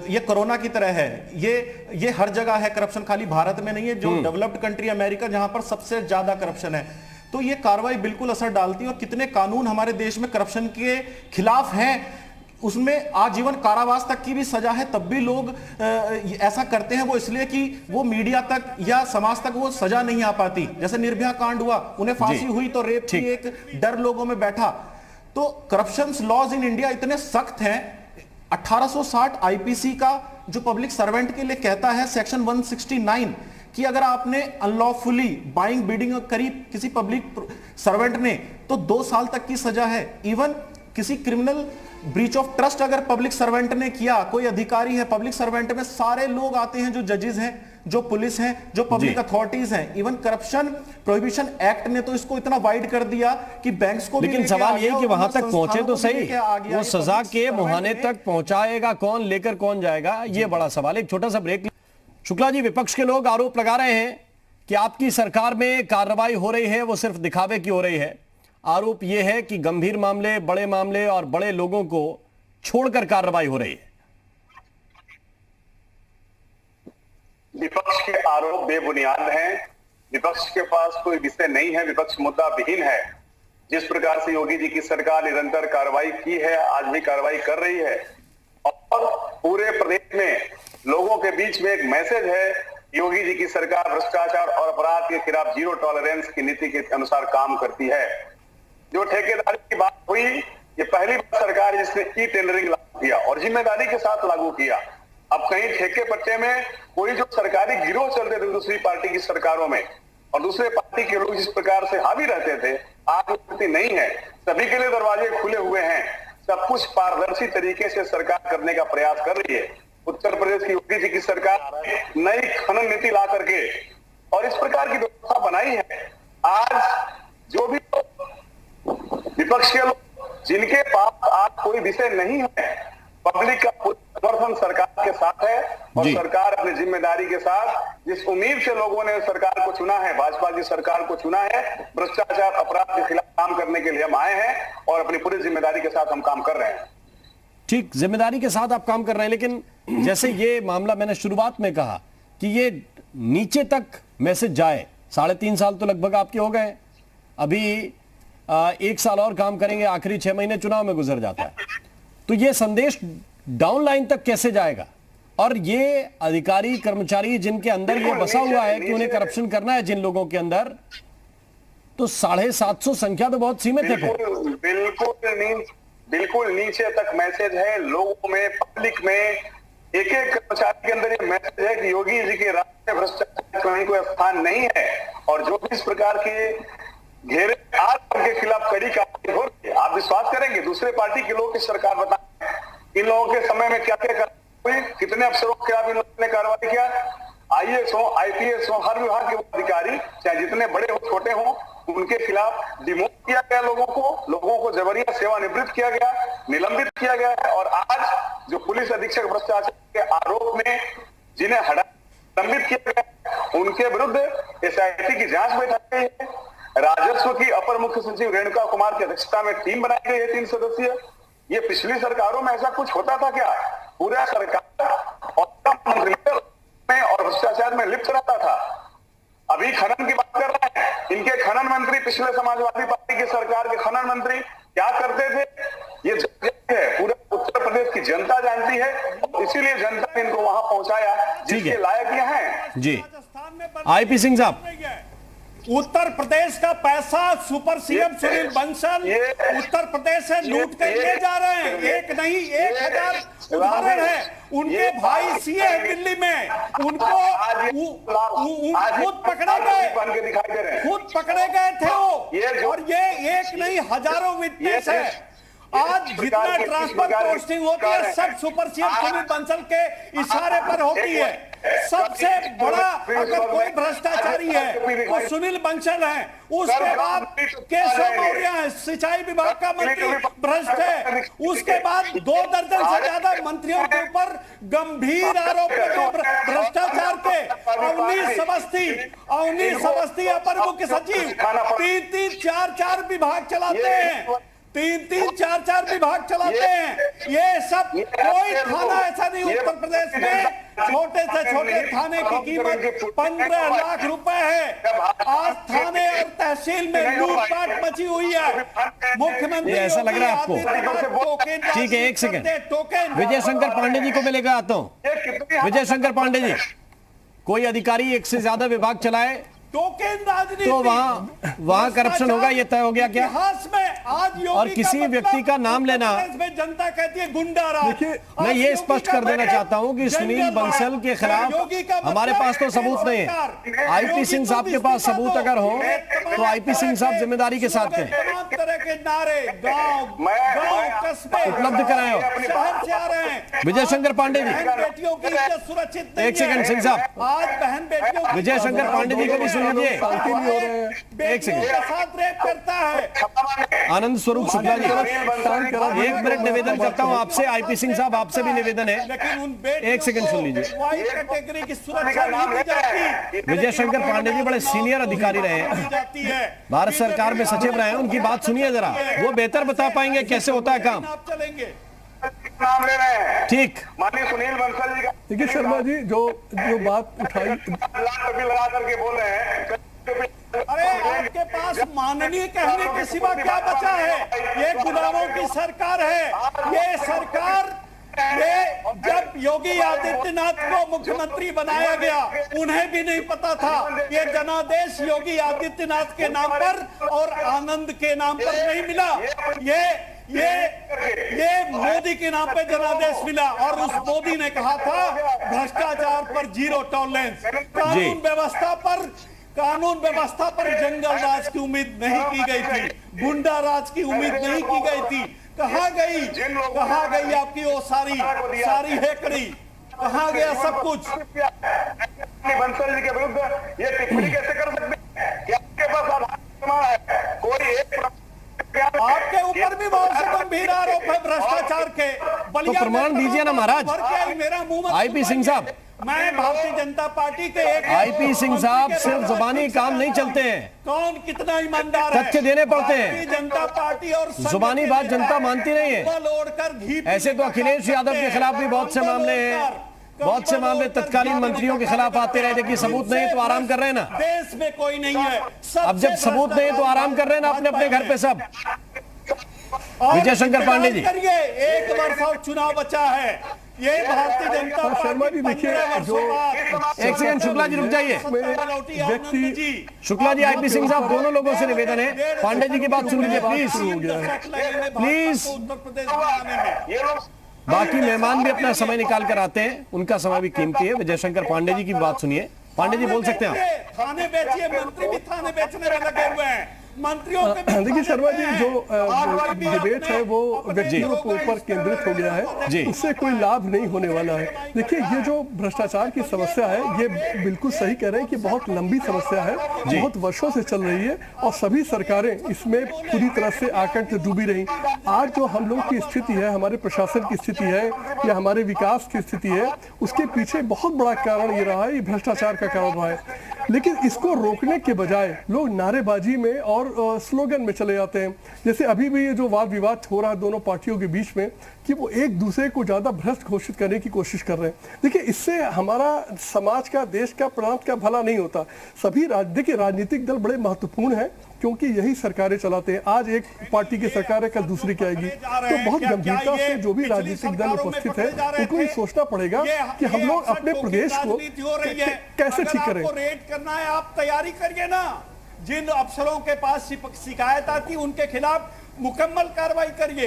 Speaker 9: ये कोरोना की तरह है, ये हर जगह है करप्शन, खाली भारत में नहीं है। जो डेवलप्ड कंट्री अमेरिका, जहां पर सबसे ज्यादा करप्शन है, तो ये कार्रवाई बिल्कुल असर डालती है। और कितने कानून हमारे देश में करप्शन के खिलाफ हैं, उसमें आजीवन कारावास तक की भी सजा है, तब भी लोग ऐसा करते हैं। वो इसलिए कि वो मीडिया तक या समाज तक वो सजा नहीं आ पाती। जैसे निर्भया कांड हुआ, उन्हें फांसी हुई तो रेप की एक डर लोगों में बैठा। तो करप्शन लॉज इन इंडिया इतने सख्त हैं। 1860 आईपीसी का जो पब्लिक सर्वेंट के लिए कहता है, सेक्शन 169, कि अगर आपने अनलॉफुली बाइंग बिडिंग करी किसी पब्लिक सर्वेंट ने, तो 2 साल तक की सजा है। इवन किसी क्रिमिनल ब्रीच ऑफ ट्रस्ट अगर पब्लिक सर्वेंट ने किया, कोई अधिकारी है, पब्लिक सर्वेंट में सारे लोग आते हैं, जो जजेस हैं, जो पुलिस हैं, जो पब्लिक अथॉरिटीज हैं। इवन करप्शन प्रोहिबिशन एक्ट ने तो इसको इतना वाइड कर दिया कि बैंक्स को भी।
Speaker 1: लेकिन सवाल ये कि वहां तक पहुंचे तो सही, वो सजा के मुहाने तक पहुंचाएगा कौन, लेकर कौन जाएगा, ये बड़ा सवाल। एक छोटा सा ब्रेक। शुक्ला जी, विपक्ष के लोग आरोप लगा रहे हैं कि आपकी सरकार में कार्रवाई हो रही है वो सिर्फ दिखावे की हो रही है। आरोप यह है कि गंभीर मामले, बड़े मामले और बड़े लोगों को छोड़कर कार्रवाई हो रही है।
Speaker 5: विपक्ष के आरोप बेबुनियाद हैं। विपक्ष के पास कोई विषय नहीं है, विपक्ष मुद्दा विहीन है। जिस प्रकार से योगी जी की सरकार निरंतर कार्रवाई की है, आज भी कार्रवाई कर रही है, और पूरे प्रदेश में लोगों के बीच में एक मैसेज है, योगी जी की सरकार भ्रष्टाचार और अपराध के खिलाफ जीरो टॉलरेंस की नीति के अनुसार काम करती है। जो ठेकेदारी की बात हुई, ये पहली बार सरकार जिसने ई टेंडरिंग लागू किया और जिम्मेदारी के साथ लागू किया। अब कहीं ठेके पट्टे में कोई जो सरकारी गिरोह चलते थे दूसरी पार्टी की सरकारों में, और दूसरे पार्टी के लोग जिस प्रकार से हावी रहते थे, आज वो स्थिति नहीं है। सभी के लिए दरवाजे खुले हुए हैं, सब कुछ पारदर्शी तरीके से सरकार करने का प्रयास कर रही है। उत्तर प्रदेश की योगी जी की सरकार नई खनन नीति ला करके और इस प्रकार की व्यवस्था बनाई है। आज जो भी विपक्ष के लोग जिनके पास आज कोई विषय नहीं है, पब्लिक का समर्थन सरकार के साथ है, और सरकार अपनी जिम्मेदारी के साथ, जिस उम्मीद से लोगों ने सरकार को चुना है, भाजपा की सरकार को चुना है, भ्रष्टाचार अपराध के खिलाफ काम करने के लिए हम आए हैं और अपनी पूरी जिम्मेदारी के साथ हम काम कर रहे हैं।
Speaker 1: ठीक, जिम्मेदारी के साथ आप काम कर रहे हैं, लेकिन जैसे ये मामला मैंने शुरुआत में कहा कि ये नीचे तक मैसेज जाए, 3.5 साल तो लगभग आपके हो गए, अभी 1 साल और काम करेंगे, आखिरी 6 महीने चुनाव में गुजर जाता है, तो ये संदेश डाउन लाइन तक कैसे जाएगा? और ये अधिकारी कर्मचारी जिनके अंदर ये बसा हुआ है कि उन्हें करप्शन करना है जिन लोगों के अंदर, तो 750 संख्या तो बहुत सीमित है।
Speaker 5: बिल्कुल नीचे तक मैसेज है लोगों में, पब्लिक में, एक एक कर्मचारी के अंदर ये मैसेज है कि योगी जी के राज में भ्रष्टाचार कहीं कोई स्थान नहीं है, और जो भी इस प्रकार के घेरे आज उनके खिलाफ कड़ी कार्रवाई हो रही है। आप विश्वास करेंगे दूसरे पार्टी के लोग की सरकार बताएं इन लोगों के समय में क्या क्या हुई, कितने अफसरों के खिलाफ इन लोगों ने कार्रवाई किया, IAS हो, IPS हो, हर विभाग के अधिकारी चाहे जितने बड़े हो छोटे हो, उनके खिलाफ डिमोट किया गया, लोगों को जबरिया सेवानिवृत्त किया गया, निलंबित किया गया है। और आज जो पुलिस अधीक्षक भ्रष्टाचार के आरोप में जिन्हें निलंबित किया गया, उनके विरुद्ध SIT की जांच बैठाई गई है। राजस्व की अपर मुख्य सचिव रेणुका कुमार की अध्यक्षता में टीम बनाई गई है 3 सदस्यीय। ये पिछली सरकारों में ऐसा कुछ होता था क्या? पूरा सरकार और मंत्रिमंडल में और भ्रष्टाचार में लिप्त रहता था। अभी खनन की बात कर रहे हैं, इनके खनन मंत्री, पिछले समाजवादी पार्टी की सरकार के खनन मंत्री क्या करते थे, ये है पूरा उत्तर प्रदेश की जनता जानती है, इसीलिए जनता ने इनको वहां पहुंचाया जिसके लायक ये हैं।
Speaker 1: जी, IP सिंह साहब,
Speaker 6: उत्तर प्रदेश का पैसा सुपर CM सुनील बंसल उत्तर प्रदेश से लूट कर ले जा रहे हैं। एक नहीं 1000 उदाहरण है। उनके भाई CA है दिल्ली में, उनको खुद पकड़े गए थे वो, और ये एक नहीं हजारों विटनेस है। आज जितना ट्रांसफर पोस्टिंग होती है सब सुपर CM सुनील बंसल के इशारे पर होती है। सबसे बड़ा अगर कोई भ्रष्टाचारी है वो सुनील बंसल है। उसके बाद केशव मौर्य है, सिंचाई विभाग का मंत्री भ्रष्ट है। उसके बाद 2 दर्जन से ज्यादा मंत्रियों के ऊपर गंभीर आरोप है भ्रष्टाचार के। अवनीश अवस्थी अपर मुख्य सचिव 3-3, 4-4 विभाग चलाते हैं, 3-3, 4-4 विभाग चलाते हैं। ये सब कोई थाना ऐसा नहीं उत्तर प्रदेश में, छोटे से छोटे थाने की कीमत 15 लाख रुपए है। आज थाने और तहसील में लूटपाट मची हुई है। मुख्यमंत्री
Speaker 1: ऐसा लग रहा है आपको? ठीक है, 1 सेकंड, विजय शंकर पांडे जी को मैं लेकर आता हूं। विजय शंकर पांडे जी, कोई अधिकारी 1 से ज्यादा विभाग चलाए
Speaker 6: टोकन राजनीति,
Speaker 1: तो वहां करप्शन होगा, ये तय हो गया क्या?
Speaker 6: इतिहास में आज
Speaker 1: और किसी व्यक्ति का नाम लेना,
Speaker 6: जनता कहती है गुंडा राज।
Speaker 1: मैं ये स्पष्ट कर देना चाहता हूं कि सुनील बंसल के खिलाफ हमारे पास तो सबूत नहीं है। IP सिंह साहब के पास सबूत अगर हो तो IP सिंह साहब जिम्मेदारी के साथ कहें,
Speaker 6: तमाम तरह के नारे गांव कस्बे
Speaker 1: उपलब्ध कराए हो।
Speaker 6: शहर से आ रहे हैं।
Speaker 1: विजय शंकर पांडे जी,
Speaker 6: बेटियों की इज्जत सुरक्षित नहीं है।
Speaker 1: 1 सेकंड सिंह साहब,
Speaker 6: आज बहन बेटियों
Speaker 1: विजय शंकर पांडे जी को भी सुनिए। 1 सेकंड,
Speaker 6: साथ रेप करता है।
Speaker 1: आनंद स्वरूप शुक्ला जी, 1 मिनट निवेदन करता हूं आपसे। IP सिंह साहब, आपसे भी निवेदन है,
Speaker 6: लेकिन उन
Speaker 1: 1 सेकंड सुन लीजिए।
Speaker 6: कैटेगरी की सुरक्षा नहीं दी जाती।
Speaker 1: विजय शंकर पांडे जी बड़े सीनियर अधिकारी रहे हैं, भारत सरकार में सचिव रहे हैं, उनकी बात सुनिए जरा, वो बेहतर बता पाएंगे कैसे होता है काम।
Speaker 6: आप चलेंगे
Speaker 5: नाम ले रहे हैं।
Speaker 1: ठीक,
Speaker 5: माननीय सुनील बंसल जी का,
Speaker 7: देखिए शर्मा जी जो बात उठाई,
Speaker 5: लाख लगा करके बोल रहे हैं।
Speaker 6: अरे आपके पास माननीय कहने के सिवा क्या बचा है? ये गुलामों की सरकार है। ये सरकार, ये जब योगी आदित्यनाथ को मुख्यमंत्री बनाया गया उन्हें भी नहीं पता था ये जनादेश योगी आदित्यनाथ के नाम पर और आनंद के नाम पर नहीं मिला। ये मोदी के नाम पे जनादेश मिला, और उस मोदी ने कहा था भ्रष्टाचार पर 0 टॉलरेंस। कानून व्यवस्था पर जंगल राज की उम्मीद नहीं की गई थी, गुंडा राज की उम्मीद नहीं की गई थी। कहां गई आपकी वो सारी हेकड़ी? कहां गया सब कुछ?
Speaker 5: बंसल जी के विरुद्ध ये टिप्पणी कैसे कर सकते हैं? क्या आपके पास आधार है? कोई एक
Speaker 6: आपके ऊपर भी बहुत से गंभीर आरोप है भ्रष्टाचार के।
Speaker 1: तो प्रमाण दीजिए ना महाराज।
Speaker 6: मेरा मुंह
Speaker 1: IP सिंह साहब,
Speaker 6: मैं भारतीय जनता पार्टी के एक
Speaker 1: आईपी सिंह साहब, सिर्फ जुबानी काम नहीं चलते हैं,
Speaker 6: कौन कितना ईमानदार है,
Speaker 1: तथ्य देने पड़ते हैं।
Speaker 6: भारतीय जनता पार्टी और
Speaker 1: जुबानी बात जनता मानती नहीं है।
Speaker 6: घी
Speaker 1: ऐसे तो अखिलेश यादव के खिलाफ भी बहुत से मामले हैं, बहुत से मामले तत्कालीन मंत्रियों के खिलाफ आते रहे, देखिए सबूत नहीं तो आराम कर रहे हैं ना।
Speaker 6: देश में कोई नहीं है।
Speaker 1: अब जब सबूत नहीं तो आराम कर रहे हैं ना अपने अपने घर पे सब। विजय शंकर पांडे जी,
Speaker 6: एक वर्ष और चुनाव बचा है, ये भारतीय जनता
Speaker 7: शर्मा जी देखिए, जो
Speaker 1: एक सेकंड शुक्ला जी रुक जाइए।
Speaker 7: व्यक्ति
Speaker 1: शुक्ला जी, आईपी सिंह साहब, दोनों लोगों से निवेदन है, पांडे जी की बात सुन लीजिए प्लीज, प्लीज।
Speaker 6: उत्तर प्रदेश बनाने में
Speaker 1: बाकी मेहमान भी अपना समय निकाल कर आते हैं, उनका समय भी कीमती है। विजय शंकर पांडे जी की बात सुनिए। पांडे जी बोल सकते हैं आप।
Speaker 6: थाने बेचिए, मंत्री भी थाने बेचने में लगे हुए हैं। मंत्रियों के
Speaker 7: देखिए शर्मा जी, जो डिबेट है वो व्यक्तियों के ऊपर केंद्रित हो गया है, उससे कोई लाभ नहीं होने वाला है। देखिए ये जो भ्रष्टाचार की समस्या है, ये बिल्कुल सही कह रहे हैं कि बहुत लंबी समस्या है, बहुत वर्षों से चल रही है और सभी सरकारें इसमें पूरी तरह से आकंठ डूबी रही। आज जो हम लोग की स्थिति है, हमारे प्रशासन की स्थिति है या हमारे विकास की स्थिति है, उसके पीछे बहुत बड़ा कारण ये रहा है, ये भ्रष्टाचार का कारण रहा है। लेकिन इसको रोकने के बजाय लोग नारेबाजी में और स्लोगन में चले जाते हैं। जैसे अभी भी ये जो वाद विवाद हो रहा है दोनों पार्टियों के बीच में कि वो एक दूसरे को ज्यादा भ्रष्ट घोषित करने की कोशिश कर रहे हैं। देखिए इससे हमारा समाज का, देश का, प्रांत का भला नहीं होता। सभी देखिए राजनीतिक दल बड़े महत्वपूर्ण हैं क्योंकि यही सरकारें चलाते हैं। आज एक पार्टी की सरकार है, कल दूसरी की आएगी। तो बहुत गंभीरता से जो भी राजनीतिक दल उपस्थित है उनको ये सोचना पड़ेगा कि हम लोग अपने प्रदेश को कैसे ठीक करें।
Speaker 6: रेड करना है, आप तैयारी करिए ना। जिन अफसरों के पास शिकायत आती उनके खिलाफ मुकम्मल कार्रवाई करिए।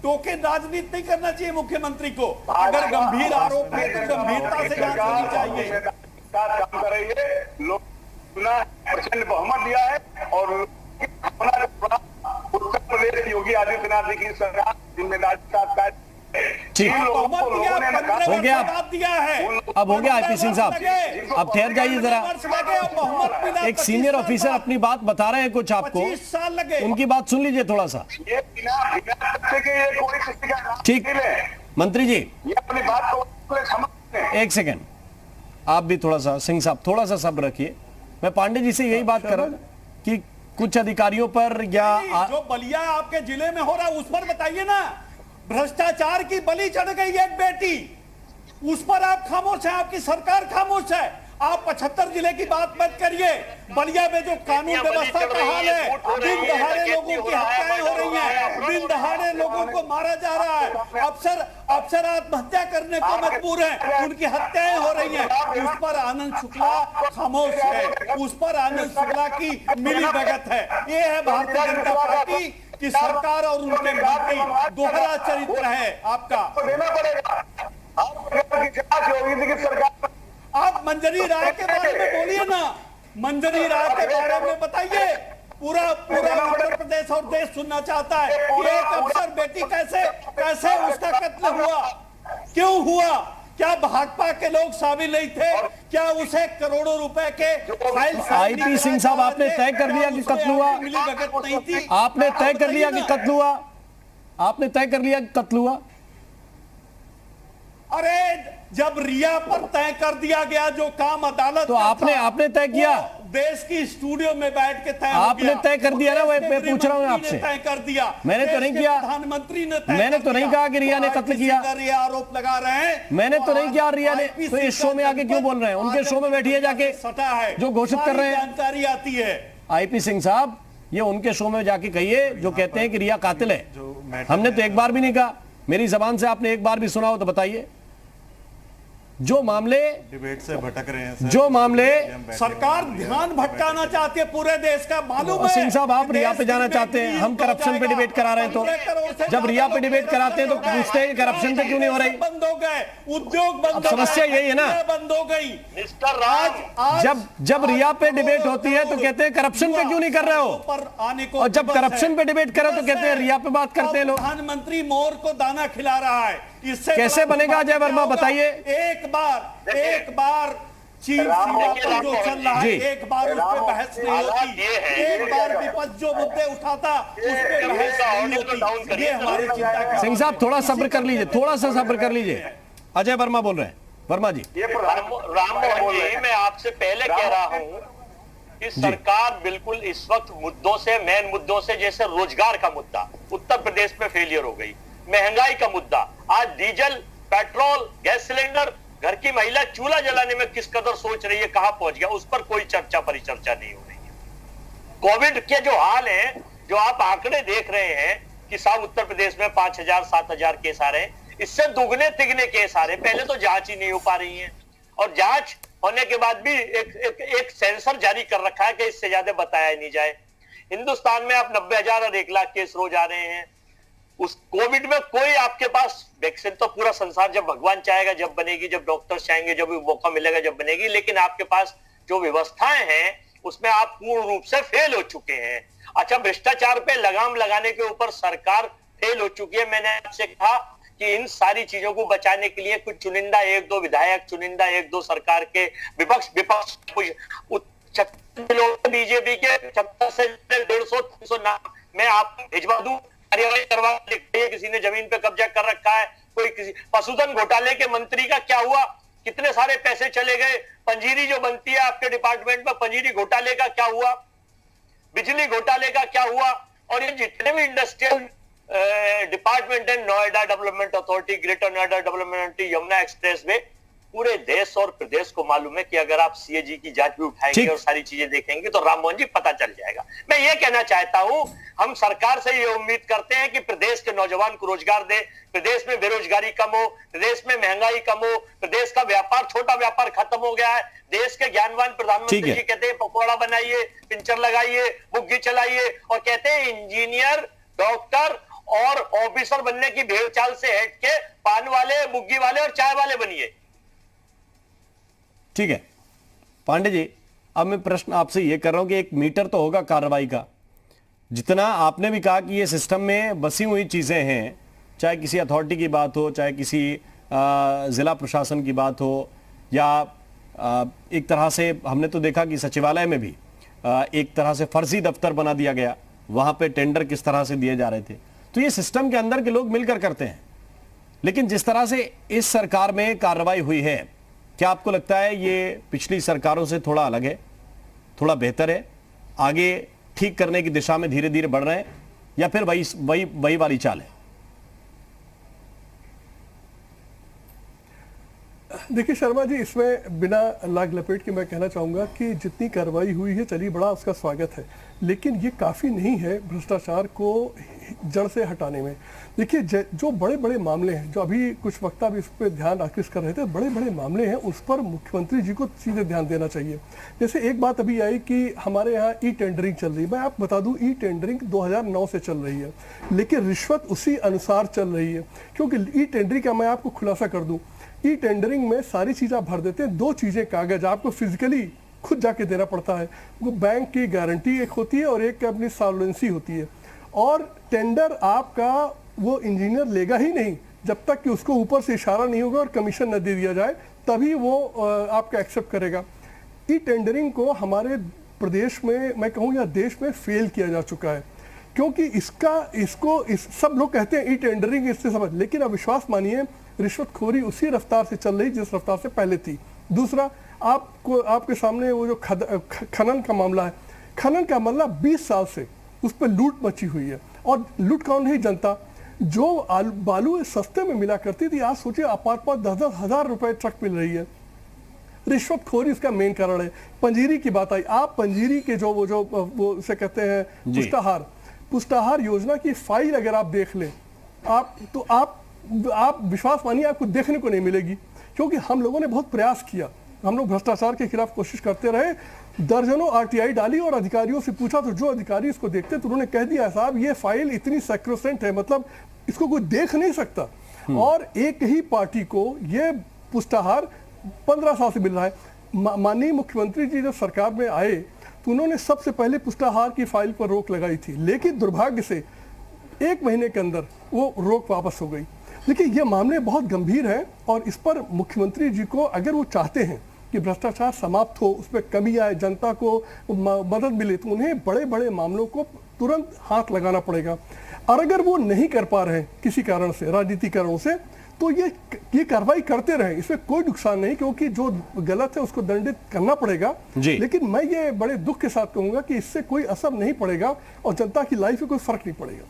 Speaker 6: टोकन राजनीति नहीं करना चाहिए मुख्यमंत्री को। अगर गंभीर आरोप है तो गंभीरता से जांच होनी चाहिए।
Speaker 5: काम कर रही है, लोग प्रचंड बहुमत दिया है और उत्तर प्रदेश योगी आदित्यनाथ जी की सरकार जिम्मेदारी के साथ
Speaker 1: ठीक हो गया। अब हो गया आईपी सिंह साहब, अब ठहर जाइए जरा। एक सीनियर ऑफिसर अपनी बात बता रहे हैं कुछ आपको, उनकी बात सुन लीजिए थोड़ा सा। ठीक, मंत्री जी
Speaker 5: अपनी बात को
Speaker 1: एक सेकंड, आप भी थोड़ा सा, सिंह साहब थोड़ा सा सब्र रखिए। मैं पांडे जी से यही बात कर रहा कि कुछ अधिकारियों पर या
Speaker 6: जो बलिया आपके जिले में हो रहा है उस पर बताइए ना। भ्रष्टाचार की बलि चढ़ गई एक बेटी, उस पर आप खामोश हैं, आपकी सरकार खामोश है। आप 75 जिले की बात मत करिए। बलिया में जो कानून व्यवस्था का हाल है, दिन दहाड़े लोगों की हत्याएं हो रही हैं, दिन दहाड़े लोगों को मारा जा रहा है, अफसर आत्महत्या करने को मजबूर हैं, उनकी हत्याएं हो रही हैं। उस पर आनंद शुक्ला खामोश है, उस पर आनंद शुक्ला की मिलीभगत है। ये है भारतीय जनता पार्टी की सरकार और उनके मंत्री। दोहरा चरित्र है आपका।
Speaker 5: देना पड़ेगा। सरकार
Speaker 6: आप मंजरी राय के बारे में बोलिए ना, मंजरी राय के बारे में बताइए। पूरा उत्तर प्रदेश और देश सुनना चाहता है कि एक अफसर बेटी कैसे उसका कत्ल हुआ, क्यों हुआ? क्या भाजपा के लोग शामिल नहीं थे? क्या उसे करोड़ों रुपए के फाइल?
Speaker 1: आईपी सिंह साहब, आपने तय कर लिया कि कत्ल हुआ?
Speaker 6: नहीं थी।
Speaker 1: आपने तय कर लिया कि कत्ल हुआ? आपने तय कर लिया कि कत्ल हुआ?
Speaker 6: अरे जब रिया पर तय कर दिया गया जो काम अदालत,
Speaker 1: तो आपने तय किया?
Speaker 6: देश की स्टूडियो में बैठ के तय
Speaker 1: आपने तय कर दिया ना? मैं पूछ रहा हूँ आपसे।
Speaker 6: तय कर दिया,
Speaker 1: मैंने तो नहीं किया।
Speaker 6: प्रधानमंत्री ने
Speaker 1: मैंने तो नहीं कहा कि रिया ने कत्ल किया।
Speaker 6: आरोप लगा रहे हैं,
Speaker 1: मैंने तो नहीं किया रिया ने। तो इस शो में आके क्यों बोल रहे हैं? उनके शो में बैठिए जाके,
Speaker 6: सटा है
Speaker 1: जो घोषित कर रहे हैं,
Speaker 6: जानकारी आती है।
Speaker 1: आईपी सिंह साहब, ये उनके शो में जाके कहिए जो कहते हैं कि रिया कातिल है। हमने तो एक बार भी नहीं कहा। मेरी जबान से आपने एक बार भी सुना हो तो बताइए। जो मामले
Speaker 9: डिबेट से भटक रहे हैं,
Speaker 1: जो मामले
Speaker 6: सरकार ध्यान भटकाना चाहती है पूरे देश का, मालूम है।
Speaker 1: सिंह साहब, आप रिया पे जाना चाहते हैं, हम करप्शन पे डिबेट करा रहे हैं, तो जब रिया पे डिबेट कराते हैं तो पूछते हैं करप्शन पे क्यों नहीं हो रही?
Speaker 6: बंद हो गए, उद्योग बंद,
Speaker 1: समस्या यही है ना,
Speaker 6: बंद हो गई।
Speaker 8: मिस्टर राज,
Speaker 1: जब रिया पे डिबेट होती है तो कहते हैं करप्शन पे क्यों नहीं कर रहे हो, और जब करप्शन पे डिबेट करो तो कहते हैं रिया पे बात करते हैं लोग।
Speaker 6: प्रधानमंत्री मोर को दाना खिला रहा है, इससे
Speaker 1: कैसे बनेगा अजय वर्मा, बताइए।
Speaker 6: एक बार चीन सीमा पर जो चल रहा है, एक बार उस पे बहस नहीं होती, एक बार विपक्ष जो मुद्दे उठाता उस पे बहस नहीं होती। ये हमारी चिंता का।
Speaker 1: सिंह साहब, थोड़ा सब्र कर लीजिए, थोड़ा सा सब्र कर लीजिए। अजय वर्मा बोल रहे हैं। वर्मा जी।
Speaker 5: ये
Speaker 8: राममोहन जी, मैं आपसे पहले कह रहा हूं कि सरकार बिल्कुल इस वक्त मुद्दों से, मेन मुद्दों से, जैसे रोजगार का मुद्दा उत्तर प्रदेश में फेलियर हो गई, महंगाई का मुद्दा, आज डीजल, पेट्रोल, गैस सिलेंडर, घर की महिला चूल्हा जलाने में किस कदर सोच रही है, कहां पहुंच गया, उस पर कोई चर्चा परिचर्चा नहीं हो रही है। कोविड के जो हाल है, जो आप आंकड़े देख रहे हैं कि साहब उत्तर प्रदेश में 5,000 7,000 केस आ रहे हैं, इससे दुगने तिगने केस आ रहे हैं। पहले तो जांच ही नहीं हो पा रही है, और जांच होने के बाद भी एक सेंसर जारी कर रखा है कि इससे ज्यादा बताया नहीं जाए। हिंदुस्तान में आप 90,000 और 1 लाख केस रोज आ रहे हैं। उस कोविड में कोई आपके पास वैक्सीन तो पूरा संसार जब भगवान चाहेगा जब बनेगी, जब डॉक्टर्स चाहेंगे, जब भी मौका मिलेगा जब बनेगी, लेकिन आपके पास जो व्यवस्थाएं हैं उसमें आप पूर्ण रूप से फेल हो चुके हैं। अच्छा, भ्रष्टाचार पे लगाम लगाने के ऊपर सरकार फेल हो चुकी है। मैंने आपसे कहा कि इन सारी चीजों को बचाने के लिए कुछ चुनिंदा 1-2 विधायक, चुनिंदा 1-2 सरकार के विपक्ष बीजेपी के 70 से 150-300 नाम मैं आपको भिजवा दूं, कार्यवाही करवा दिखाइए। किसी ने जमीन पे कब्जा कर रखा है, कोई किसी पशुधन घोटाले के मंत्री का क्या हुआ, कितने सारे पैसे चले गए, पंजीरी जो बनती है आपके डिपार्टमेंट में, पंजीरी घोटाले का क्या हुआ, बिजली घोटाले का क्या हुआ, और ये जितने भी इंडस्ट्रियल डिपार्टमेंट है, Noida development authority, greater Noida development authority, Yamuna express way, पूरे देश और प्रदेश को मालूम है कि अगर आप सीएजी की जांच भी उठाएंगे और सारी चीजें देखेंगे तो राममोहन जी पता चल जाएगा। मैं ये कहना चाहता हूं, हम सरकार से ये उम्मीद करते हैं कि प्रदेश के नौजवान को रोजगार दे, प्रदेश में बेरोजगारी कम हो, प्रदेश में महंगाई कम हो, प्रदेश का व्यापार, छोटा व्यापार खत्म हो गया है। देश के ज्ञानवान प्रधानमंत्री जी कहते हैं पकौड़ा बनाइए, पिंचर लगाइए, बुग्गी चलाइए, और कहते हैं इंजीनियर, डॉक्टर और ऑफिसर बनने की भेड़चाल से हट के पान वाले, बुग्गी वाले और चाय वाले बनिए।
Speaker 1: ठीक है पांडे जी, अब मैं प्रश्न आपसे यह कर रहा हूं कि एक मीटर तो होगा कार्रवाई का, जितना आपने भी कहा कि ये सिस्टम में बसी हुई चीजें हैं, चाहे किसी अथॉरिटी की बात हो, चाहे किसी जिला प्रशासन की बात हो, या एक तरह से हमने तो देखा कि सचिवालय में भी एक तरह से फर्जी दफ्तर बना दिया गया, वहां पे टेंडर किस तरह से दिए जा रहे थे। तो ये सिस्टम के अंदर के लोग मिलकर करते हैं, लेकिन जिस तरह से इस सरकार में कार्रवाई हुई है, क्या आपको लगता है ये पिछली सरकारों से थोड़ा अलग है, थोड़ा बेहतर है, आगे ठीक करने की दिशा में धीरे धीरे बढ़ रहे हैं, या फिर वही वाली चाल है?
Speaker 7: देखिए शर्मा जी, इसमें बिना लाग लपेट के मैं कहना चाहूँगा कि जितनी कार्रवाई हुई है, चलिए बड़ा उसका स्वागत है, लेकिन ये काफ़ी नहीं है भ्रष्टाचार को जड़ से हटाने में। देखिए जो बड़े बड़े मामले हैं, जो अभी कुछ वक्ता भी इस पर ध्यान आकृष्ट कर रहे थे, बड़े बड़े मामले हैं, उस पर मुख्यमंत्री जी को सीधे ध्यान देना चाहिए। जैसे एक बात अभी आई कि हमारे यहाँ ई टेंडरिंग चल रही है। मैं आपको बता दूं, ई टेंडरिंग 2009 से चल रही है, लेकिन रिश्वत उसी अनुसार चल रही है। क्योंकि ई टेंडरिंग का मैं आपको खुलासा कर दूं, ई टेंडरिंग में सारी चीज़ आप भर देते हैं, 2 चीज़ें कागज आपको फिजिकली खुद जाके देना पड़ता है। वो बैंक की गारंटी एक होती है और एक अपनी सॉल्वेंसी होती है, और टेंडर आपका वो इंजीनियर लेगा ही नहीं जब तक कि उसको ऊपर से इशारा नहीं होगा और कमीशन न दे दिया जाए, तभी वो आपका एक्सेप्ट करेगा। ई टेंडरिंग को हमारे प्रदेश में, मैं कहूँ या देश में फेल किया जा चुका है, क्योंकि सब लोग कहते हैं ई टेंडरिंग इससे समझ, लेकिन अब विश्वास मानिए रिश्वतखोरी उसी रफ्तार से चल रही जिस रफ्तार से पहले थी। दूसरा, आपके सामने वो जो खनन का मामला है, खनन का मामला 20 साल से उस पर लूट मची हुई है, और लूट कौन है? जनता। जो बालू सस्ते में मिला करती थी, आज सोचिए अपार्ट 10-10 हज़ार रुपए ट्रक मिल रही है। रिश्वतखोरी इसका मेन कारण है। पंजीरी की बात आई, आप पंजीरी के वो उसे कहते हैं पुष्टाहार योजना की फाइल अगर आप देख लें, आप विश्वास मानिए आपको देखने को नहीं मिलेगी, क्योंकि हम लोगों ने बहुत प्रयास किया, हम लोग भ्रष्टाचार के खिलाफ कोशिश करते रहे, दर्जनों आरटीआई डाली, और अधिकारियों से पूछा तो जो अधिकारी इसको देखते तो उन्होंने कह दिया, साहब ये फाइल इतनी सैक्रोसेंट है, मतलब इसको कोई देख नहीं सकता। और एक ही पार्टी को ये पुष्टाहार 15 साल से मिल रहा है। माननीय मुख्यमंत्री जी जब सरकार में आए तो उन्होंने सबसे पहले पुष्टाहार की फाइल पर रोक लगाई थी, लेकिन दुर्भाग्य से 1 महीने के अंदर वो रोक वापस हो गई। देखिए ये मामले बहुत गंभीर हैं, और इस पर मुख्यमंत्री जी को, अगर वो चाहते हैं कि भ्रष्टाचार समाप्त हो, उसमें कमी आए, जनता को मदद मिले, तो उन्हें बड़े बड़े मामलों को तुरंत हाथ लगाना पड़ेगा। और अगर वो नहीं कर पा रहे हैं किसी कारण से, राजनीतिक कारणों से, तो ये कार्रवाई करते रहे, इसमें कोई नुकसान नहीं, क्योंकि जो गलत है उसको दंडित करना पड़ेगा। लेकिन मैं ये बड़े दुख के साथ कहूंगा कि इससे कोई असर नहीं पड़ेगा और जनता की लाइफ में कोई फर्क नहीं पड़ेगा।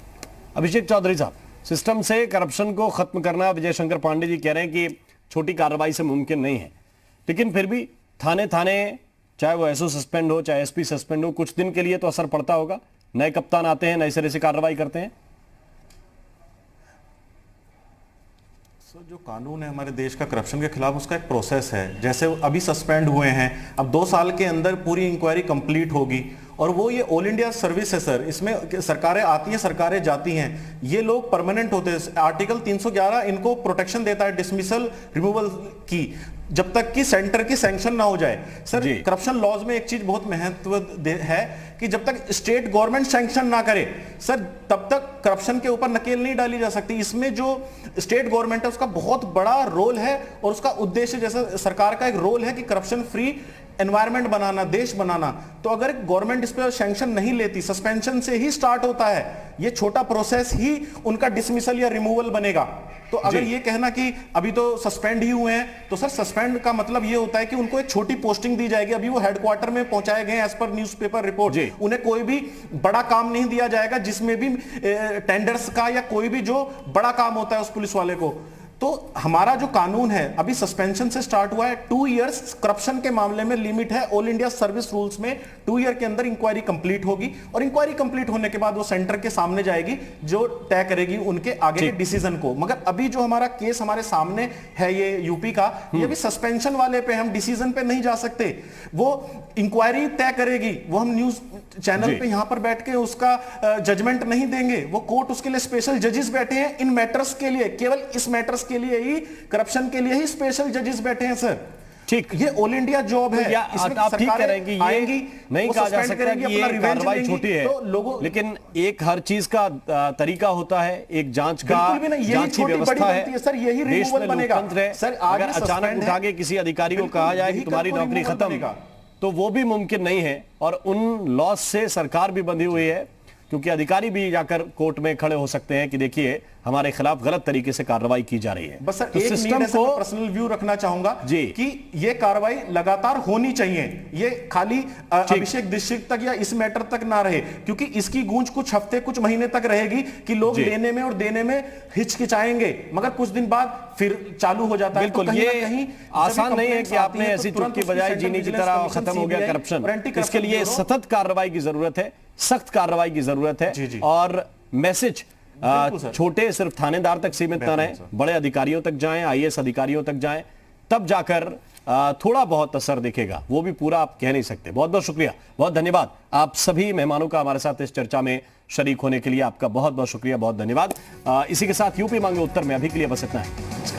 Speaker 1: अभिषेक चौधरी साहब, सिस्टम से करप्शन को खत्म करना विजय शंकर पांडे जी कह रहे हैं कि छोटी कार्रवाई से मुमकिन नहीं है, लेकिन फिर भी थाने चाहे वो एसओ सस्पेंड हो चाहे एसपी सस्पेंड हो, कुछ दिन के लिए तो असर पड़ता होगा। नए कप्तान आते हैं, नए सिरे से कार्रवाई करते हैं।
Speaker 9: जो कानून है हमारे देश का करप्शन के खिलाफ, उसका एक प्रोसेस है। जैसे अभी सस्पेंड हुए हैं, अब 2 साल के अंदर पूरी इंक्वायरी कंप्लीट होगी, और वो ये ऑल इंडिया सर्विस है सर, इसमें सरकारें आती हैं सरकारें जाती हैं, ये लोग परमानेंट होते हैं। आर्टिकल 311 इनको प्रोटेक्शन देता है डिसमिसल रिमूवल की, जब तक कि सेंटर की सैंक्शन ना हो जाए। सर करप्शन लॉज में एक चीज बहुत महत्व है कि जब तक स्टेट गवर्नमेंट सैंक्शन ना करे सर, तब तक करप्शन के ऊपर नकेल नहीं डाली जा सकती। इसमें जो स्टेट गवर्नमेंट है उसका बहुत बड़ा रोल है, और उसका उद्देश्य जैसा सरकार का एक रोल है कि करप्शन फ्री एनवायरनमेंट बनाना, देश बनाना। तो अगर गवर्नमेंट इस पर सैंक्शन नहीं लेती, सस्पेंशन से ही स्टार्ट होता है, ये छोटा प्रोसेस ही उनका डिसमिसल या रिमूवल बनेगा। तो अगर ये कहना कि अभी तो सस्पेंड ही हुए हैं, तो सर सस्पेंड का मतलब ये होता है कि उनको एक छोटी पोस्टिंग दी जाएगी। अभी वो हेडक्वार्टर में पहुंचाए गए एज पर न्यूज़पेपर रिपोर्ट, उन्हें कोई भी बड़ा काम नहीं दिया जाएगा जिसमें भी टेंडर्स का या कोई भी जो बड़ा काम होता है उस पुलिस वाले को। तो हमारा जो कानून है अभी सस्पेंशन से स्टार्ट हुआ है, 2 इयर्स करप्शन के मामले में लिमिट है। ऑल इंडिया सर्विस रूल्स में 2 ईयर के अंदर इंक्वायरी कंप्लीट होगी, और इंक्वायरी कंप्लीट होने के बाद वो सेंटर के सामने जाएगी जो तय करेगी उनके आगे के डिसीजन को। मगर अभी जो हमारा केस हमारे सामने है ये यूपी का, ये भी सस्पेंशन वाले पे, हम डिसीजन पे नहीं जा सकते। वो इंक्वायरी तय करेगी, वो हम न्यूज चैनल पे यहां पर बैठ के उसका जजमेंट नहीं देंगे। वो कोर्ट, उसके लिए स्पेशल जजेस बैठे हैं इन मैटर्स के लिए, केवल इस मैटर्स के लिए ही, करप्शन के लिए ही स्पेशल जजेस बैठे हैं सर।
Speaker 1: ठीक,
Speaker 9: ये ऑल इंडिया जॉब है।
Speaker 1: आप ठीक कह रहे हैं कि ये नहीं कहा जा सकता कि ये कार्रवाई छोटी है, तो लोगों, लेकिन एक हर चीज का तरीका होता है, एक जांच का, जांच की व्यवस्था है सर, यही देश में लोकतंत्र है। सर अगर अचानक उठा के किसी अधिकारी को कहा जाए कि तुम्हारी नौकरी खत्म, तो वो भी मुमकिन नहीं है। और उन लॉस से सरकार भी बंधी हुई है, क्योंकि अधिकारी भी जाकर कोर्ट में खड़े हो सकते हैं कि देखिए हमारे खिलाफ गलत तरीके से कार्रवाई की जा रही है।
Speaker 9: बस सर तो एक सिस्टम को पर्सनल व्यू रखना चाहूंगा जी कि ये कार्रवाई लगातार होनी चाहिए, ये खाली अभिषेक दीक्षित तक या इस मैटर तक ना रहे, क्योंकि इसकी गूंज कुछ हफ्ते कुछ महीने तक रहेगी कि लोग लेने में और देने में हिचकिचाएंगे, मगर कुछ दिन बाद फिर चालू हो जाता है।
Speaker 1: बिल्कुल, ये आसान नहीं है कि आपने ऐसी चुटकी बजाई जीनी की तरह खत्म हो गया करप्शन। इसके लिए सतत कार्रवाई की जरूरत है, सख्त कार्रवाई की जरूरत है, और मैसेज छोटे सिर्फ थानेदार तक सीमित ना रहे, बड़े अधिकारियों तक जाएं, आईएएस अधिकारियों तक जाएं, तब जाकर थोड़ा बहुत असर दिखेगा। वो भी पूरा आप कह नहीं सकते। बहुत बहुत शुक्रिया, बहुत धन्यवाद आप सभी मेहमानों का हमारे साथ इस चर्चा में शरीक होने के लिए। आपका बहुत बहुत शुक्रिया, बहुत धन्यवाद। इसी के साथ यूपी मांगे उत्तर में अभी के लिए बस इतना है।